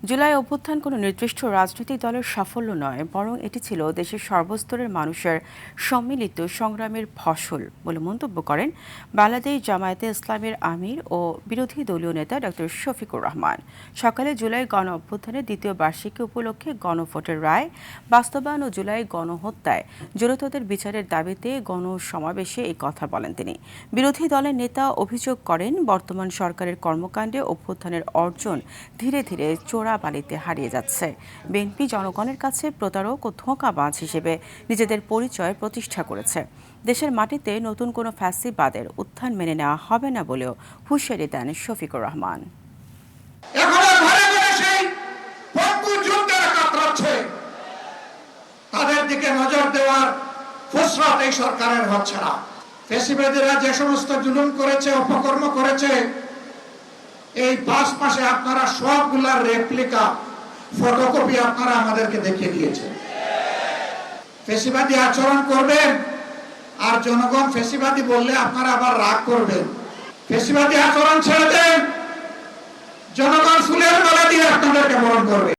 জুলাই অভ্যুত্থান কোনো নির্দিষ্ট রাজনৈতিক দলের সাফল্য নয়, বরং এটি ছিল দেশের সর্বস্তরের মানুষের সম্মিলিত সংগ্রামের ফসল বলে মন্তব্য করেন বাংলাদেশ জামায়াতে ইসলামের আমির ও বিরোধী দলীয় নেতা ডক্টর শফিকুর রহমান। সকালে জুলাই গণ অভ্যুত্থানের দ্বিতীয় বার্ষিকী উপলক্ষে গণভোটের রায় বাস্তবায়ন ও জুলাই গণহত্যায় জড়িতদের বিচারের দাবিতে গণসমাবেশে এই কথা বলেন তিনি। বিরোধী দলের নেতা অভিযোগ করেন, বর্তমান সরকারের কর্মকাণ্ডে অভ্যুত্থানের অর্জন ধীরে ধীরে চোরাবালিতে হারিয়ে যাচ্ছে। বিএনপি জনগণের কাছে প্রতারক ও ধোঁকাবাজ হিসেবে নিজেদের পরিচয় প্রতিষ্ঠা করেছে। দেশের মাটিতে নতুন কোনো ফ্যাসিবাদের উত্থান মেনে নেওয়া হবে না বলেও হুঁশিয়ারি দেন শফিকুর রহমান। তাদের দিকে নজর দেওয়ার ফুসরত এই সরকারের হচ্ছে না। ফ্যাসিবাদীরা যে সমস্ত জুলুম করেছে, অপকর্ম করেছে, এই 5 মাসে আপনারা সবগুলার রেপ্লিকা, ফটোকপি আপনারা আমাদেরকে দেখিয়ে দিয়েছেন। ফ্যাসিবাদী আচরণ করবেন আর জনগণ ফ্যাসিবাদী বললে আপনারা আবার রাগ করবেন। ফ্যাসিবাদী আচরণ ছেড়ে দেন, জনগণ ফুলের মালা দিয়ে আপনাদেরকে বরণ করবে।